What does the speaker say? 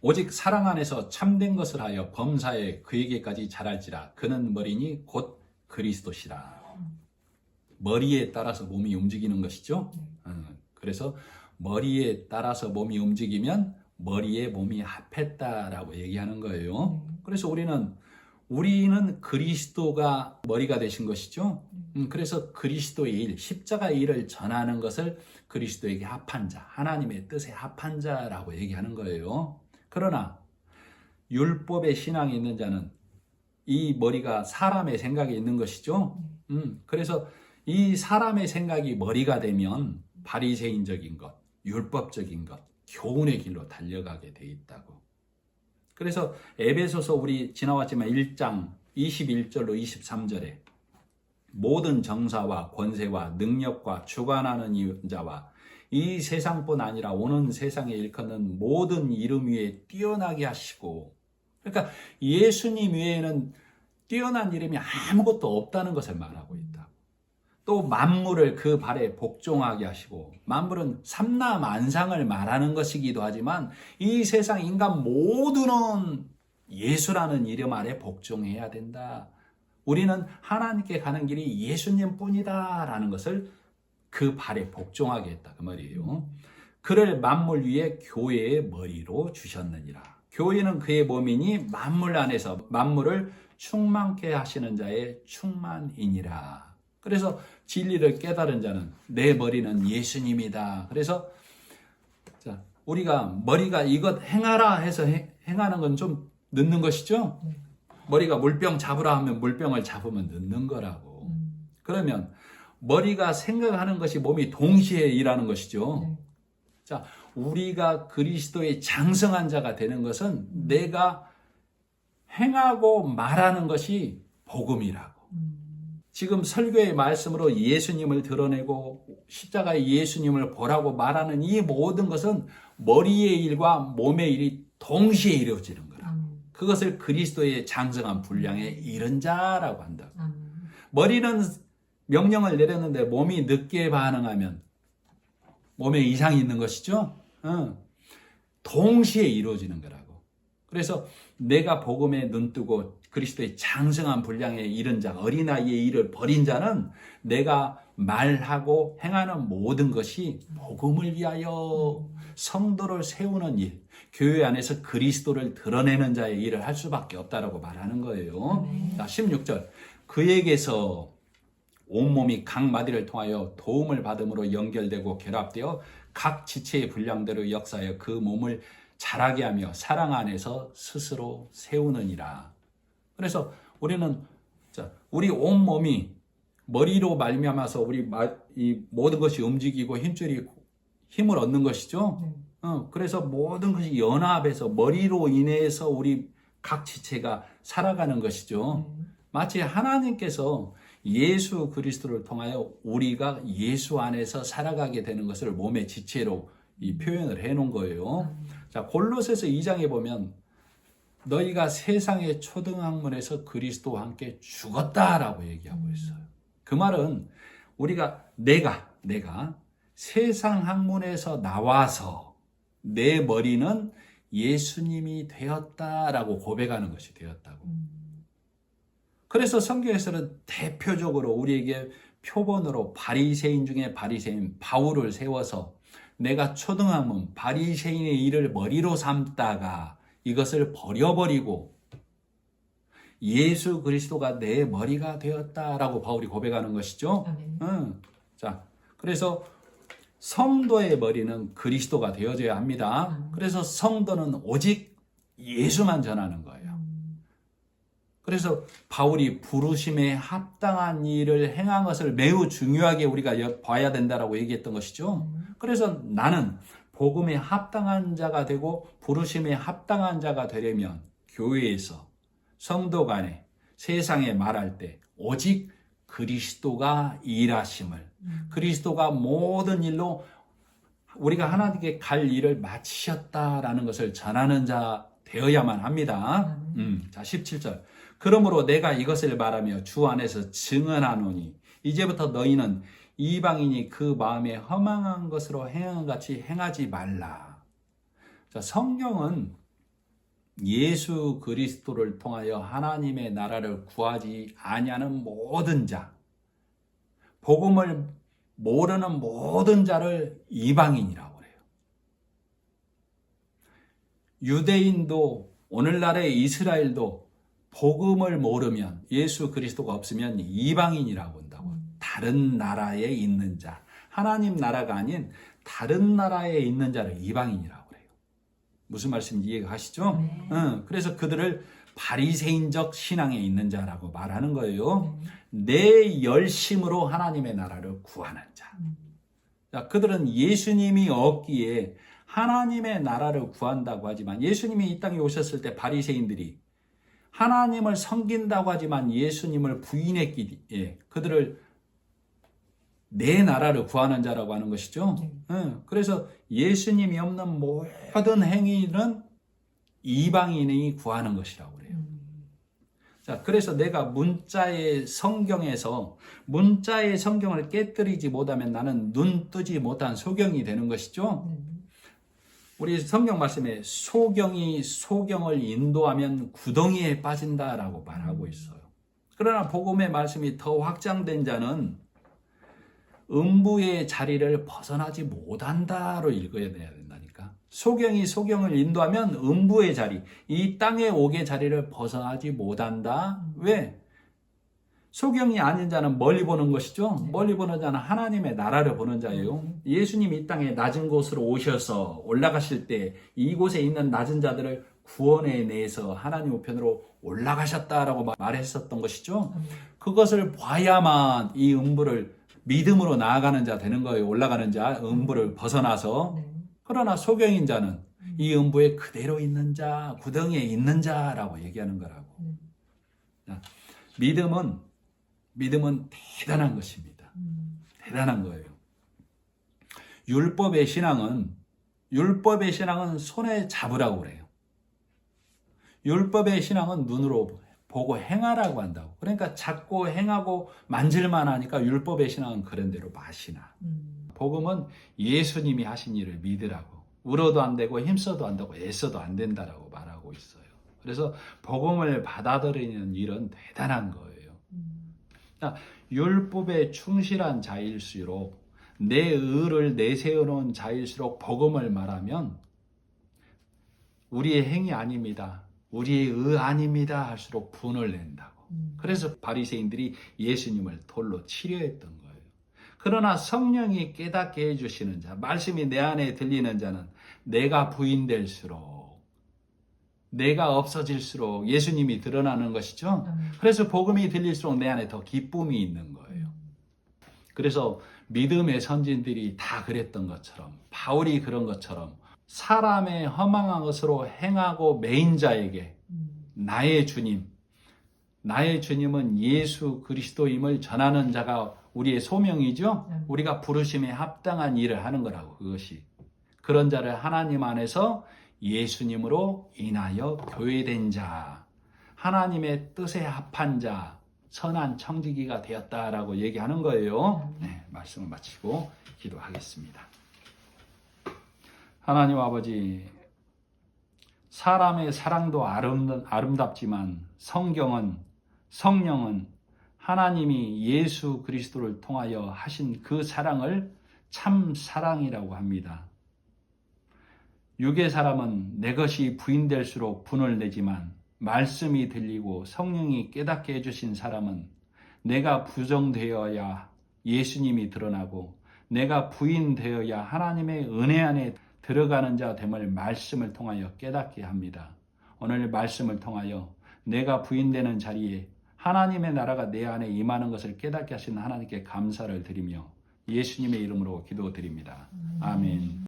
오직 사랑 안에서 참된 것을 하여 범사에 그에게까지 자랄지라. 그는 머리니 곧 그리스도시라. 머리에 따라서 몸이 움직이는 것이죠. 그래서 머리에 따라서 몸이 움직이면 머리에 몸이 합했다라고 얘기하는 거예요. 그래서 우리는 그리스도가 머리가 되신 것이죠. 그래서 그리스도의 일, 십자가의 일을 전하는 것을 그리스도에게 합한 자, 하나님의 뜻에 합한 자라고 얘기하는 거예요. 그러나 율법의 신앙이 있는 자는 이 머리가 사람의 생각이 있는 것이죠. 그래서 이 사람의 생각이 머리가 되면 바리새인적인 것, 율법적인 것, 교훈의 길로 달려가게 돼 있다고. 그래서 에베소서 우리 지나왔지만 1장 21절로 23절에 모든 정사와 권세와 능력과 주관하는 자와 이 세상뿐 아니라 오는 세상에 일컫는 모든 이름 위에 뛰어나게 하시고, 그러니까 예수님 외에는 뛰어난 이름이 아무것도 없다는 것을 말하고 있다. 또 만물을 그 발에 복종하게 하시고, 만물은 삼라만상을 말하는 것이기도 하지만 이 세상 인간 모두는 예수라는 이름 아래 복종해야 된다. 우리는 하나님께 가는 길이 예수님 뿐이다 라는 것을 그 발에 복종하게 했다 그 말이에요. 그를 만물 위에 교회의 머리로 주셨느니라. 교회는 그의 몸이니 만물 안에서 만물을 충만케 하시는 자의 충만이니라. 그래서 진리를 깨달은 자는 내 머리는 예수님이다. 그래서 우리가 머리가 이것 행하라 해서 행하는 건 좀 늦는 것이죠. 머리가 물병 잡으라 하면 물병을 잡으면 늦는 거라고. 그러면 머리가 생각하는 것이 몸이 동시에 일하는 것이죠. 자, 우리가 그리스도의 장성한 자가 되는 것은 내가 행하고 말하는 것이 복음이라고. 지금 설교의 말씀으로 예수님을 드러내고 십자가의 예수님을 보라고 말하는 이 모든 것은 머리의 일과 몸의 일이 동시에 이루어지는 거라. 그것을 그리스도의 장성한 분량에 이른 자라고 한다. 머리는 명령을 내렸는데 몸이 늦게 반응하면 몸에 이상이 있는 것이죠. 동시에 이루어지는 거라고. 그래서 내가 복음에 눈뜨고 그리스도의 장성한 분량에 이른 자, 어린아이의 일을 버린 자는 내가 말하고 행하는 모든 것이 복음을 위하여 성도를 세우는 일, 교회 안에서 그리스도를 드러내는 자의 일을 할 수밖에 없다라고 말하는 거예요. 자, 16절. 그에게서 온몸이 각 마디를 통하여 도움을 받음으로 연결되고 결합되어 각 지체의 분량대로 역사하여 그 몸을 자라게 하며 사랑 안에서 스스로 세우느니라. 그래서 우리 온몸이 머리로 말미암아서 이 모든 것이 움직이고 힘을 얻는 것이죠. 그래서 모든 것이 연합해서 머리로 인해서 우리 각 지체가 살아가는 것이죠. 마치 하나님께서 예수 그리스도를 통하여 우리가 예수 안에서 살아가게 되는 것을 몸의 지체로 이 표현을 해놓은 거예요. 자, 골로새서 2장에 보면 너희가 세상의 초등학문에서 그리스도와 함께 죽었다라고 얘기하고 있어요. 그 말은 내가 세상 학문에서 나와서 내 머리는 예수님이 되었다라고 고백하는 것이 되었다고. 그래서 성경에서는 대표적으로 우리에게 표본으로 바리새인 중에 바리새인 바울을 세워서 내가 초등학문 바리새인의 일을 머리로 삼다가 이것을 버려버리고 예수 그리스도가 내 머리가 되었다라고 바울이 고백하는 것이죠. 자, 그래서 성도의 머리는 그리스도가 되어져야 합니다. 그래서 성도는 오직 예수만 전하는 거예요. 그래서 바울이 부르심에 합당한 일을 행한 것을 매우 중요하게 우리가 봐야 된다라고 얘기했던 것이죠. 그래서 나는 복음에 합당한 자가 되고 부르심에 합당한 자가 되려면 교회에서 성도 간에 세상에 말할 때 오직 그리스도가 일하심을, 그리스도가 모든 일로 우리가 하나님께 갈 일을 마치셨다라는 것을 전하는 자 되어야만 합니다. 자, 17절. 그러므로 내가 이것을 말하며 주 안에서 증언하노니 이제부터 너희는 이방인이 그 마음에 허망한 것으로 행한 같이 행하지 말라. 자, 성경은 예수 그리스도를 통하여 하나님의 나라를 구하지 아니하는 모든 자, 복음을 모르는 모든 자를 이방인이라고 해요. 유대인도 오늘날의 이스라엘도 복음을 모르면, 예수 그리스도가 없으면 이방인이라고 한다고. 다른 나라에 있는 자, 하나님 나라가 아닌 다른 나라에 있는 자를 이방인이라고 해요. 무슨 말씀인지 이해가 가시죠? 네. 그래서 그들을 바리새인적 신앙에 있는 자라고 말하는 거예요. 내 열심으로 하나님의 나라를 구하는 자. 자, 그들은 예수님이 없기에 하나님의 나라를 구한다고 하지만, 예수님이 이 땅에 오셨을 때 바리새인들이 하나님을 섬긴다고 하지만 예수님을 부인했기에 그들을 내 나라를 구하는 자라고 하는 것이죠. 그래서 예수님이 없는 모든 행위는 이방인이 구하는 것이라고 그래요. 자, 그래서 내가 문자의 성경에서 문자의 성경을 깨뜨리지 못하면 나는 눈 뜨지 못한 소경이 되는 것이죠. 우리 성경 말씀에 소경이 소경을 인도하면 구덩이에 빠진다라고 말하고 있어요. 그러나 복음의 말씀이 더 확장된 자는 음부의 자리를 벗어나지 못한다로 읽어야 된다니까. 소경이 소경을 인도하면 음부의 자리, 이 땅의 옥의 자리를 벗어나지 못한다. 왜? 소경이 아닌 자는 멀리 보는 것이죠. 멀리 보는 자는 하나님의 나라를 보는 자예요. 예수님이 이 땅에 낮은 곳으로 오셔서 올라가실 때 이곳에 있는 낮은 자들을 구원해 내서 하나님 우편으로 올라가셨다라고 말했었던 것이죠. 그것을 봐야만 이 음부를 믿음으로 나아가는 자 되는 거예요. 올라가는 자, 음부를 벗어나서. 그러나 소경인 자는 이 음부에 그대로 있는 자, 구덩이에 있는 자라고 얘기하는 거라고. 믿음은 대단한 것입니다. 대단한 거예요. 율법의 신앙은 손에 잡으라고 그래요. 율법의 신앙은 눈으로 보고 행하라고 한다고. 그러니까 잡고 행하고 만질만 하니까 율법의 신앙은 그런 대로 맛이 나. 복음은 예수님이 하신 일을 믿으라고. 울어도 안 되고 힘써도 안 되고 애써도 안 된다라고 말하고 있어요. 그래서 복음을 받아들이는 일은 대단한 거예요. 율법에 충실한 자일수록, 내 의를 내세워놓은 자일수록 복음을 말하면 우리의 행위 아닙니다, 우리의 의 아닙니다 할수록 분을 낸다고. 그래서 바리새인들이 예수님을 돌로 치려했던 거예요. 그러나 성령이 깨닫게 해주시는 자, 말씀이 내 안에 들리는 자는 내가 부인될수록, 내가 없어질수록 예수님이 드러나는 것이죠. 그래서 복음이 들릴수록 내 안에 더 기쁨이 있는 거예요. 그래서 믿음의 선진들이 다 그랬던 것처럼, 바울이 그런 것처럼 사람의 허망한 것으로 행하고 매인 자에게 나의 주님은 예수 그리스도임을 전하는 자가 우리의 소명이죠. 우리가 부르심에 합당한 일을 하는 거라고. 그것이 그런 자를 하나님 안에서 예수님으로 인하여 교회된 자, 하나님의 뜻에 합한 자, 선한 청지기가 되었다라고 얘기하는 거예요. 네, 말씀을 마치고 기도하겠습니다. 하나님 아버지, 사람의 사랑도 아름답지만 성령은 하나님이 예수 그리스도를 통하여 하신 그 사랑을 참 사랑이라고 합니다. 육의 사람은 내 것이 부인될수록 분을 내지만 말씀이 들리고 성령이 깨닫게 해주신 사람은 내가 부정되어야 예수님이 드러나고 내가 부인되어야 하나님의 은혜 안에 들어가는 자 됨을 말씀을 통하여 깨닫게 합니다. 오늘 말씀을 통하여 내가 부인되는 자리에 하나님의 나라가 내 안에 임하는 것을 깨닫게 하신 하나님께 감사를 드리며 예수님의 이름으로 기도드립니다. 아멘.